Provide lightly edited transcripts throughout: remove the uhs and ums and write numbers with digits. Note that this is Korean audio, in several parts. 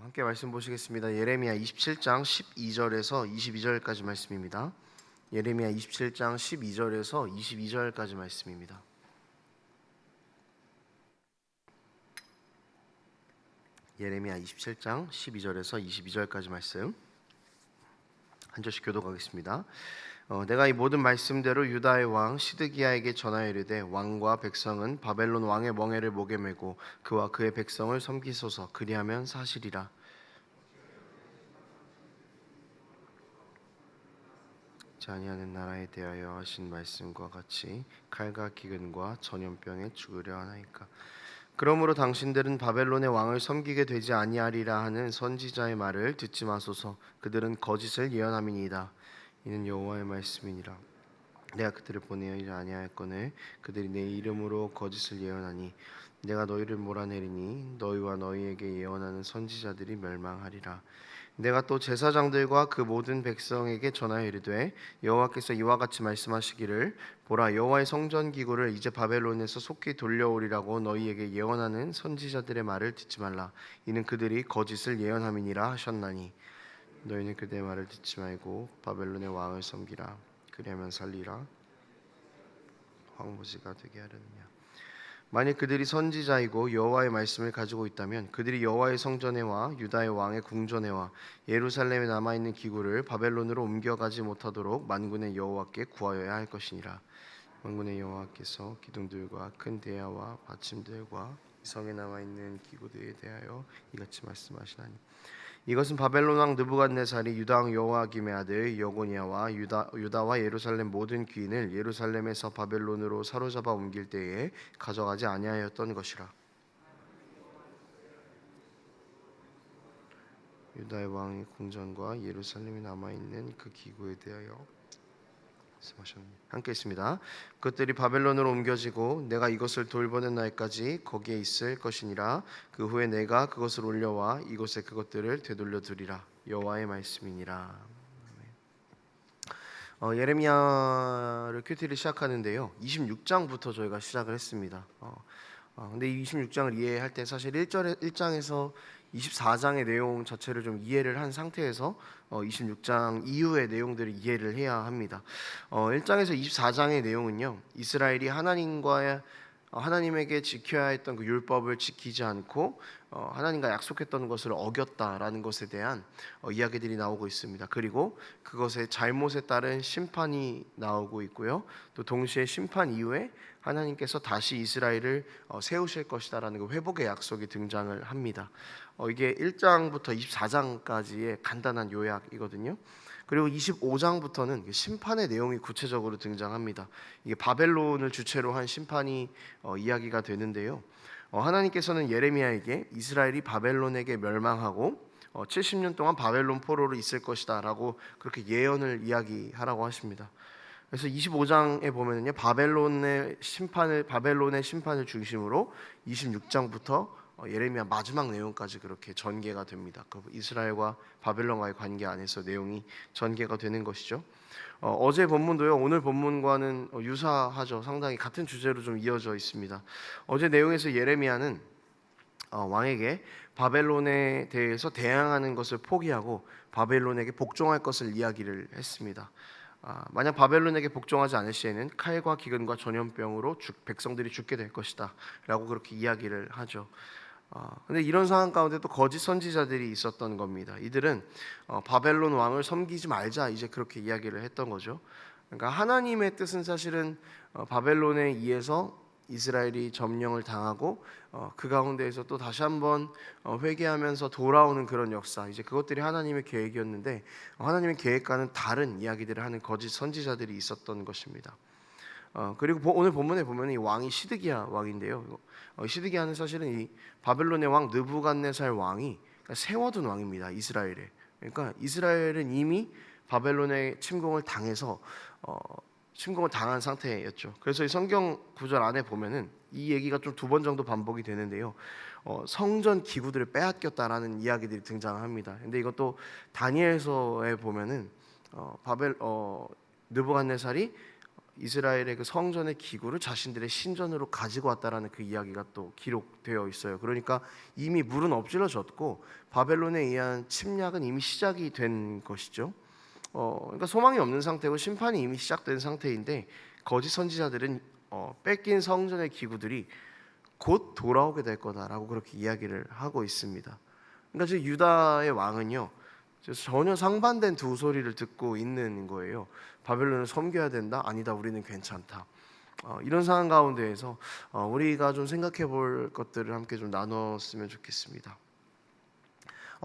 함께 말씀 보시겠습니다. 예레미야 27장 12절에서 22절까지 말씀입니다. 예레미야 27장 12절에서 22절까지 말씀입니다. 예레미야 27장 12절에서 22절까지 말씀 한 절씩 교독하겠습니다. 내가 이 모든 말씀대로 유다의 왕 시드기야에게 전하여 이르되 왕과 백성은 바벨론 왕의 멍에를 목에 메고 그와 그의 백성을 섬기소서. 그리하면 사실이라. 아니하는 나라에 대하여 하신 말씀과 같이 칼과 기근과 전염병에 죽으려 하나이까. 그러므로 당신들은 바벨론의 왕을 섬기게 되지 아니하리라 하는 선지자의 말을 듣지 마소서. 그들은 거짓을 예언함이니이다. 이는 여호와의 말씀이니라. 내가 그들을 보내어 이지 아니하였거늘 그들이 내 이름으로 거짓을 예언하니 내가 너희를 몰아내리니 너희와 너희에게 예언하는 선지자들이 멸망하리라. 내가 또 제사장들과 그 모든 백성에게 전하여 이르되 여호와께서 이와 같이 말씀하시기를 보라, 여호와의 성전 기구를 이제 바벨론에서 속히 돌려오리라고 너희에게 예언하는 선지자들의 말을 듣지 말라. 이는 그들이 거짓을 예언함이니라 하셨나니 너희는 그들의 말을 듣지 말고 바벨론의 왕을 섬기라. 그리하면 살리라. 황무지가 되게 하려느냐. 만약 그들이 선지자이고 여호와의 말씀을 가지고 있다면 그들이 여호와의 성전에와 유다의 왕의 궁전에와 예루살렘에 남아있는 기구를 바벨론으로 옮겨가지 못하도록 만군의 여호와께 구하여야 할 것이니라. 만군의 여호와께서 기둥들과 큰 대야와 받침들과 성에 남아있는 기구들에 대하여 이같이 말씀하시나니 이것은 바벨론 왕 느부갓네살이 유다 왕 여호야김의 아들 여고니아와 유다와 예루살렘 모든 귀인을 예루살렘에서 바벨론으로 사로잡아 옮길 때에 가져가지 아니하였던 것이라. 유다의 왕의 궁전과 예루살렘에 남아 있는 그 기구에 대하여 함께 있습니다. 그것들이 바벨론으로 옮겨지고 내가 이것을 돌보는 날까지 거기에 있을 것이니라. 그 후에 내가 그것을 올려와 이곳에 그것들을 되돌려 두리라. 여호와의 말씀이니라. 예레미야를 큐티를 시작하는데요. 26장부터 저희가 시작을 했습니다. 근데 이 26장을 이해할 때 사실 1장에서 24장의 내용 자체를 좀 이해를 한 상태에서 26장 이후의 내용들을 이해를 해야 합니다. 1장에서 24장의 내용은요, 이스라엘이 하나님에게 지켜야 했던 그 율법을 지키지 않고 하나님과 약속했던 것을 어겼다라는 것에 대한 이야기들이 나오고 있습니다. 그리고 그것의 잘못에 따른 심판이 나오고 있고요. 또 동시에 심판 이후에 하나님께서 다시 이스라엘을 세우실 것이다라는 그 회복의 약속이 등장을 합니다. 이게 1장부터 24장까지의 간단한 요약이거든요. 그리고 25장부터는 심판의 내용이 구체적으로 등장합니다. 이게 바벨론을 주체로 한 심판이 이야기가 되는데요. 하나님께서는 예레미야에게 이스라엘이 바벨론에게 멸망하고 70년 동안 바벨론 포로로 있을 것이다 라고 그렇게 예언을 이야기하라고 하십니다. 그래서 25장에 보면은요, 바벨론의 심판을 중심으로 26장부터 예레미야 마지막 내용까지 그렇게 전개가 됩니다. 그 이스라엘과 바벨론과의 관계 안에서 내용이 전개가 되는 것이죠. 어제 본문도요, 오늘 본문과는 유사하죠. 상당히 같은 주제로 좀 이어져 있습니다. 어제 내용에서 예레미야는 왕에게 바벨론에 대해서 대항하는 것을 포기하고 바벨론에게 복종할 것을 이야기를 했습니다. 만약 바벨론에게 복종하지 않을 시에는 칼과 기근과 전염병으로 백성들이 죽게 될 것이다 라고 그렇게 이야기를 하죠. 근데 이런 상황 가운데 또 거짓 선지자들이 있었던 겁니다. 이들은 바벨론 왕을 섬기지 말자 이제 그렇게 이야기를 했던 거죠. 그러니까 하나님의 뜻은 사실은 바벨론에 의해서 이스라엘이 점령을 당하고 그 가운데에서 또 다시 한번 회개하면서 돌아오는 그런 역사, 이제 그것들이 하나님의 계획이었는데 하나님의 계획과는 다른 이야기들을 하는 거짓 선지자들이 있었던 것입니다. 그리고 오늘 본문에 보면 이 왕이 시드기야 왕인데요. 시드기야는 사실은 이 바벨론의 왕 느부갓네살 왕이 세워둔 왕입니다. 이스라엘에. 그러니까 이스라엘은 이미 바벨론의 침공을 당한 상태였죠. 그래서 이 성경 구절 안에 보면은 이 얘기가 좀 2번 정도 반복이 되는데요. 성전 기구들을 빼앗겼다라는 이야기들이 등장합니다. 근데 이것도 다니엘서에 보면은 느부갓네살이 이스라엘의 그 성전의 기구를 자신들의 신전으로 가지고 왔다라는 그 이야기가 또 기록되어 있어요. 그러니까 이미 물은 엎질러졌고 바벨론에 의한 침략은 이미 시작이 된 것이죠. 그러니까 소망이 없는 상태고 심판이 이미 시작된 상태인데 거짓 선지자들은 뺏긴 성전의 기구들이 곧 돌아오게 될 거다라고 그렇게 이야기를 하고 있습니다. 그러니까 지금 유다의 왕은요, 전혀 상반된 두 소리를 듣고 있는 거예요. 바벨론을 섬겨야 된다? 아니다, 우리는 괜찮다. 이런 상황 가운데에서 우리가 좀 생각해 볼 것들을 함께 좀 나눴으면 좋겠습니다.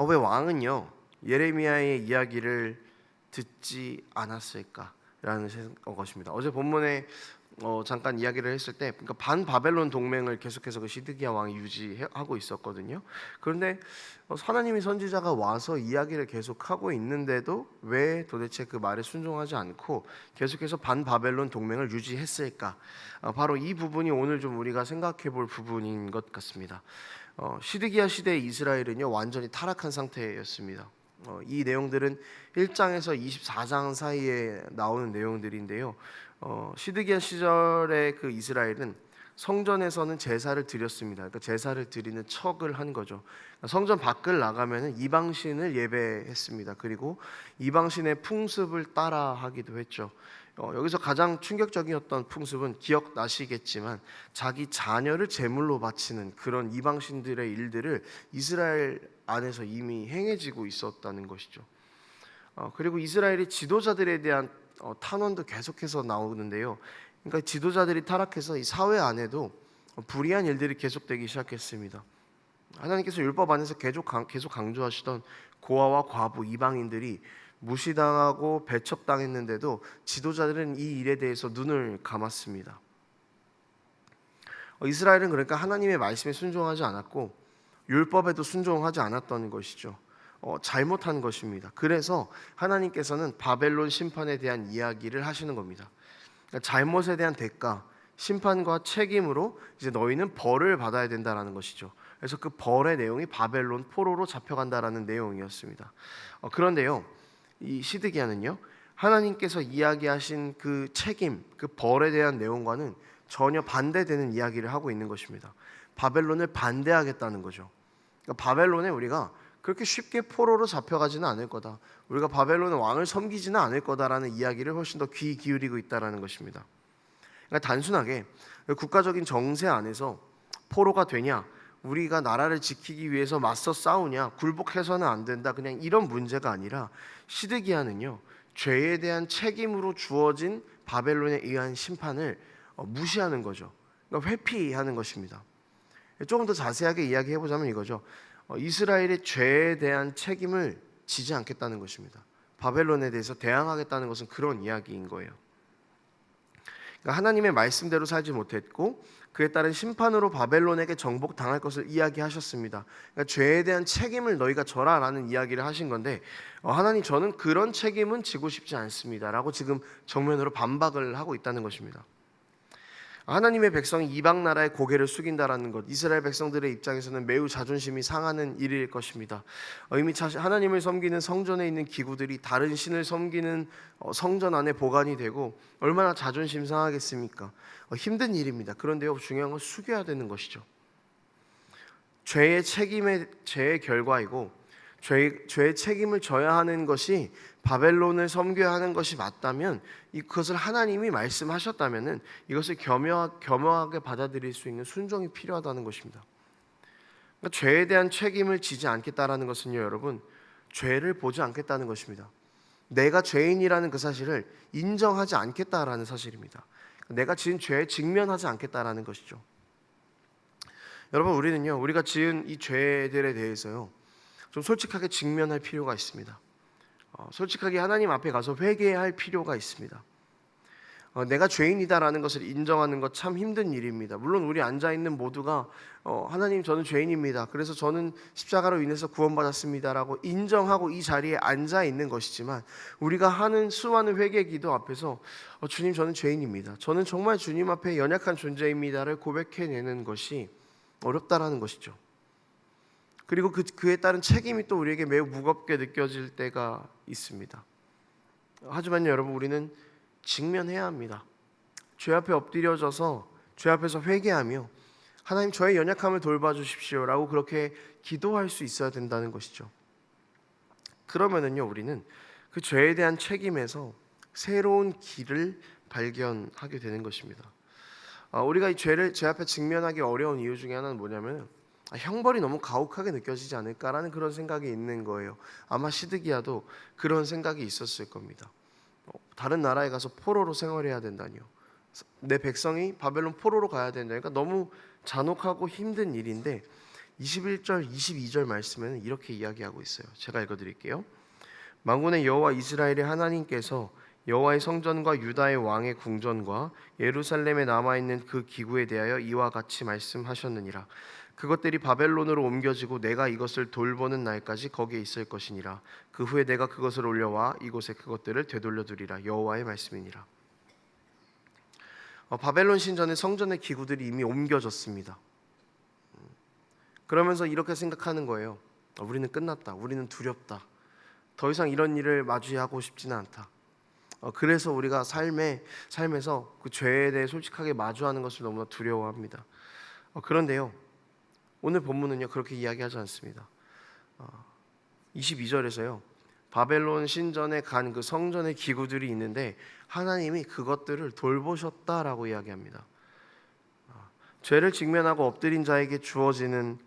왜 왕은요 예레미야의 이야기를 듣지 않았을까라는 것입니다. 어제 본문에 잠깐 이야기를 했을 때, 그러니까 반 바벨론 동맹을 계속해서 그 시드기야 왕이 유지하고 있었거든요. 그런데 하나님의 선지자가 와서 이야기를 계속하고 있는데도 왜 도대체 그 말에 순종하지 않고 계속해서 반 바벨론 동맹을 유지했을까? 바로 이 부분이 오늘 좀 우리가 생각해 볼 부분인 것 같습니다. 시드기야 시대의 이스라엘은요 완전히 타락한 상태였습니다. 이 내용들은 1장에서 24장 사이에 나오는 내용들인데요. 시드기야 시절의 그 이스라엘은 성전에서는 제사를 드렸습니다. 그러니까 제사를 드리는 척을 한 거죠. 성전 밖을 나가면은 이방신을 예배했습니다. 그리고 이방신의 풍습을 따라하기도 했죠. 여기서 가장 충격적이었던 풍습은 기억나시겠지만 자기 자녀를 제물로 바치는 그런 이방신들의 일들을 이스라엘 안에서 이미 행해지고 있었다는 것이죠. 그리고 이스라엘의 지도자들에 대한 탄원도 계속해서 나오는데요. 그러니까 지도자들이 타락해서 이 사회 안에도 불의한 일들이 계속되기 시작했습니다. 하나님께서 율법 안에서 계속 강조하시던 고아와 과부 이방인들이 무시당하고 배척당했는데도 지도자들은 이 일에 대해서 눈을 감았습니다. 이스라엘은 그러니까 하나님의 말씀에 순종하지 않았고 율법에도 순종하지 않았던 것이죠. 잘못한 것입니다. 그래서 하나님께서는 바벨론 심판에 대한 이야기를 하시는 겁니다. 그러니까 잘못에 대한 대가, 심판과 책임으로 이제 너희는 벌을 받아야 된다라는 것이죠. 그래서 그 벌의 내용이 바벨론 포로로 잡혀간다라는 내용이었습니다. 그런데요, 이 시드기야는요, 하나님께서 이야기하신 그 책임, 그 벌에 대한 내용과는 전혀 반대되는 이야기를 하고 있는 것입니다. 바벨론을 반대하겠다는 거죠. 그러니까 바벨론에 우리가 그렇게 쉽게 포로로 잡혀가지는 않을 거다. 우리가 바벨론의 왕을 섬기지는 않을 거다라는 이야기를 훨씬 더 귀 기울이고 있다라는 것입니다. 그러니까 단순하게 국가적인 정세 안에서 포로가 되냐, 우리가 나라를 지키기 위해서 맞서 싸우냐, 굴복해서는 안 된다, 그냥 이런 문제가 아니라 시드기야는요 죄에 대한 책임으로 주어진 바벨론에 의한 심판을 무시하는 거죠. 그러니까 회피하는 것입니다. 조금 더 자세하게 이야기해 보자면 이거죠. 이스라엘의 죄에 대한 책임을 지지 않겠다는 것입니다. 바벨론에 대해서 대항하겠다는 것은 그런 이야기인 거예요. 그러니까 하나님의 말씀대로 살지 못했고 그에 따른 심판으로 바벨론에게 정복당할 것을 이야기하셨습니다. 그러니까 죄에 대한 책임을 너희가 져라라는 이야기를 하신 건데 하나님 저는 그런 책임은 지고 싶지 않습니다라고 지금 정면으로 반박을 하고 있다는 것입니다. 하나님의 백성이 이방 나라에 고개를 숙인다라는 것, 이스라엘 백성들의 입장에서는 매우 자존심이 상하는 일일 것입니다. 이미 하나님을 섬기는 성전에 있는 기구들이 다른 신을 섬기는 성전 안에 보관이 되고 얼마나 자존심 상하겠습니까? 힘든 일입니다. 그런데요, 중요한 건 숙여야 되는 것이죠. 죄의 결과이고 죄의 책임을 져야 하는 것이 바벨론을 섬겨야 하는 것이 맞다면 그것을 하나님이 말씀하셨다면 이것을 겸허하게 받아들일 수 있는 순종이 필요하다는 것입니다. 그러니까 죄에 대한 책임을 지지 않겠다라는 것은요, 여러분, 죄를 보지 않겠다는 것입니다. 내가 죄인이라는 그 사실을 인정하지 않겠다라는 사실입니다. 내가 지은 죄에 직면하지 않겠다라는 것이죠. 여러분, 우리가 지은 이 죄들에 대해서요 좀 솔직하게 직면할 필요가 있습니다. 솔직하게 하나님 앞에 가서 회개할 필요가 있습니다. 내가 죄인이다라는 것을 인정하는 것 참 힘든 일입니다. 물론 우리 앉아있는 모두가 하나님 저는 죄인입니다, 그래서 저는 십자가로 인해서 구원받았습니다라고 인정하고 이 자리에 앉아있는 것이지만 우리가 하는 수많은 회개 기도 앞에서 주님 저는 죄인입니다, 저는 정말 주님 앞에 연약한 존재입니다를 고백해내는 것이 어렵다라는 것이죠. 그리고 그에 따른 책임이 또 우리에게 매우 무겁게 느껴질 때가 있습니다. 하지만 여러분, 우리는 직면해야 합니다. 죄 앞에 엎드려져서 죄 앞에서 회개하며 하나님 저의 연약함을 돌봐주십시오라고 그렇게 기도할 수 있어야 된다는 것이죠. 그러면은요 우리는 그 죄에 대한 책임에서 새로운 길을 발견하게 되는 것입니다. 우리가 이 죄를 죄 앞에 직면하기 어려운 이유 중에 하나는 뭐냐면 형벌이 너무 가혹하게 느껴지지 않을까라는 그런 생각이 있는 거예요. 아마 시드기야도 그런 생각이 있었을 겁니다. 다른 나라에 가서 포로로 생활해야 된다니요. 내 백성이 바벨론 포로로 가야 된다니까 너무 잔혹하고 힘든 일인데 21절, 22절 말씀에는 이렇게 이야기하고 있어요. 제가 읽어드릴게요. 만군의 여호와 이스라엘의 하나님께서 여호와의 성전과 유다의 왕의 궁전과 예루살렘에 남아있는 그 기구에 대하여 이와 같이 말씀하셨느니라. 그것들이 바벨론으로 옮겨지고 내가 이것을 돌보는 날까지 거기에 있을 것이니라. 그 후에 내가 그것을 올려와 이곳에 그것들을 되돌려두리라. 여호와의 말씀이니라. 바벨론 신전의 성전의 기구들이 이미 옮겨졌습니다. 그러면서 이렇게 생각하는 거예요. 우리는 끝났다. 우리는 두렵다. 더 이상 이런 일을 마주하고 싶지는 않다. 그래서 우리가 삶에서 그 죄에 대해 솔직하게 마주하는 것을 너무나 두려워합니다. 그런데요, 오늘 본문은요 그렇게 이야기하지 않습니다. 22절에서요 바벨론 신전에 간 그 성전의 기구들이 있는데 하나님이 그것들을 돌보셨다라고 이야기합니다. 죄를 직면하고 엎드린 자에게 주어지는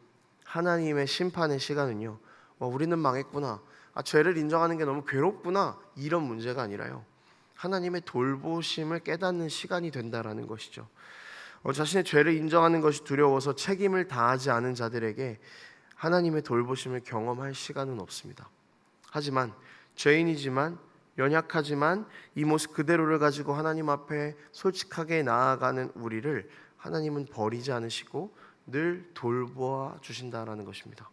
하나님의 심판의 시간은요 우리는 망했구나, 죄를 인정하는 게 너무 괴롭구나, 이런 문제가 아니라요 하나님의 돌보심을 깨닫는 시간이 된다라는 것이죠. 자신의 죄를 인정하는 것이 두려워서 책임을 다하지 않은 자들에게 하나님의 돌보심을 경험할 시간은 없습니다. 하지만 죄인이지만 연약하지만 이 모습 그대로를 가지고 하나님 앞에 솔직하게 나아가는 우리를 하나님은 버리지 않으시고 늘 돌보아 주신다라는 것입니다.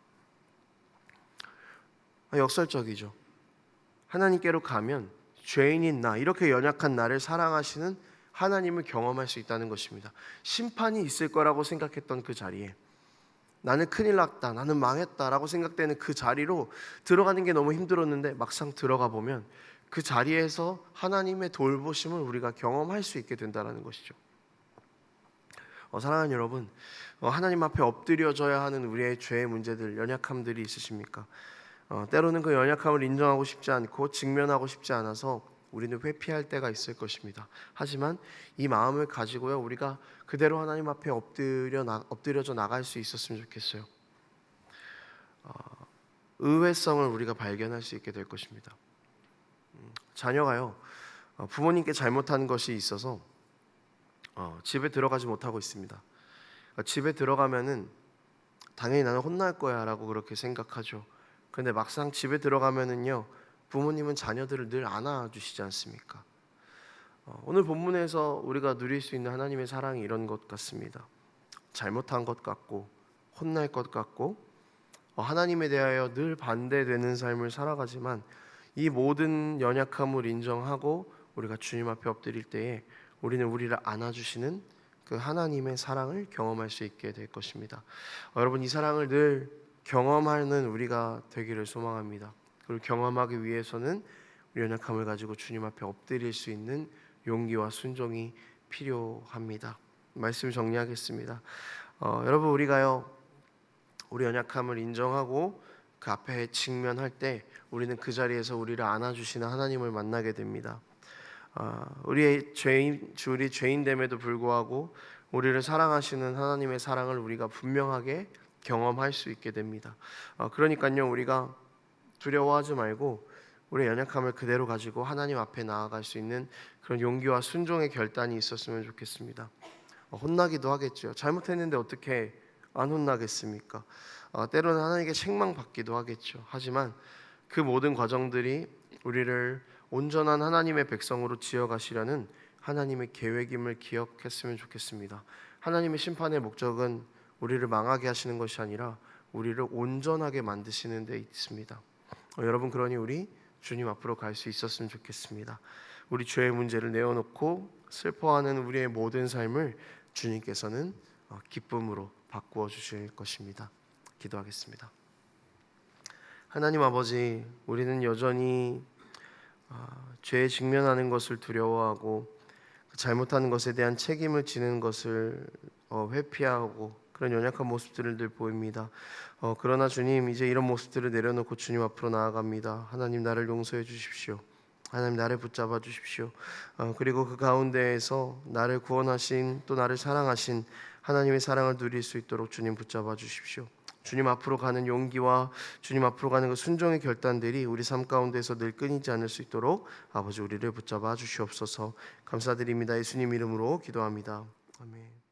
역설적이죠. 하나님께로 가면 죄인인 나, 이렇게 연약한 나를 사랑하시는 하나님을 경험할 수 있다는 것입니다. 심판이 있을 거라고 생각했던 그 자리에 나는 큰일 났다, 나는 망했다라고 생각되는 그 자리로 들어가는 게 너무 힘들었는데 막상 들어가 보면 그 자리에서 하나님의 돌보심을 우리가 경험할 수 있게 된다는 것이죠. 사랑하는 여러분, 하나님 앞에 엎드려져야 하는 우리의 죄의 문제들, 연약함들이 있으십니까? 때로는 그 연약함을 인정하고 싶지 않고 직면하고 싶지 않아서 우리는 회피할 때가 있을 것입니다. 하지만 이 마음을 가지고요 우리가 그대로 하나님 앞에 엎드려져 나갈 수 있었으면 좋겠어요. 의외성을 우리가 발견할 수 있게 될 것입니다. 자녀가요 부모님께 잘못한 것이 있어서 집에 들어가지 못하고 있습니다. 집에 들어가면은 당연히 나는 혼날 거야 라고 그렇게 생각하죠. 그런데 막상 집에 들어가면은요 부모님은 자녀들을 늘 안아주시지 않습니까? 오늘 본문에서 우리가 누릴 수 있는 하나님의 사랑이 이런 것 같습니다. 잘못한 것 같고 혼날 것 같고 하나님에 대하여 늘 반대되는 삶을 살아가지만 이 모든 연약함을 인정하고 우리가 주님 앞에 엎드릴 때에 우리는 우리를 안아주시는 그 하나님의 사랑을 경험할 수 있게 될 것입니다. 여러분, 이 사랑을 늘 경험하는 우리가 되기를 소망합니다. 그걸 경험하기 위해서는 우리 연약함을 가지고 주님 앞에 엎드릴 수 있는 용기와 순종이 필요합니다. 말씀 정리하겠습니다. 여러분, 우리가요 우리 연약함을 인정하고 그 앞에 직면할 때 우리는 그 자리에서 우리를 안아주시는 하나님을 만나게 됩니다. 우리 죄인됨에도 불구하고 우리를 사랑하시는 하나님의 사랑을 우리가 분명하게 경험할 수 있게 됩니다. 그러니까요 우리가 두려워하지 말고 우리의 연약함을 그대로 가지고 하나님 앞에 나아갈 수 있는 그런 용기와 순종의 결단이 있었으면 좋겠습니다. 혼나기도 하겠죠. 잘못했는데 어떻게 안 혼나겠습니까? 때로는 하나님께 책망받기도 하겠죠. 하지만 그 모든 과정들이 우리를 온전한 하나님의 백성으로 지어가시려는 하나님의 계획임을 기억했으면 좋겠습니다. 하나님의 심판의 목적은 우리를 망하게 하시는 것이 아니라 우리를 온전하게 만드시는 데 있습니다. 여러분, 그러니 우리 주님 앞으로 갈 수 있었으면 좋겠습니다. 우리 죄의 문제를 내어놓고 슬퍼하는 우리의 모든 삶을 주님께서는 기쁨으로 바꾸어 주실 것입니다. 기도하겠습니다. 하나님 아버지, 우리는 여전히 죄에 직면하는 것을 두려워하고 잘못하는 것에 대한 책임을 지는 것을 회피하고 그런 연약한 모습들을 늘 보입니다. 그러나 주님, 이제 이런 모습들을 내려놓고 주님 앞으로 나아갑니다. 하나님, 나를 용서해 주십시오. 하나님, 나를 붙잡아 주십시오. 그리고 그 가운데에서 나를 구원하신, 또 나를 사랑하신 하나님의 사랑을 누릴 수 있도록 주님 붙잡아 주십시오. 주님 앞으로 가는 용기와 주님 앞으로 가는 그 순종의 결단들이 우리 삶 가운데서 늘 끊이지 않을 수 있도록 아버지, 우리를 붙잡아 주시옵소서. 감사드립니다. 예수님 이름으로 기도합니다. 아멘.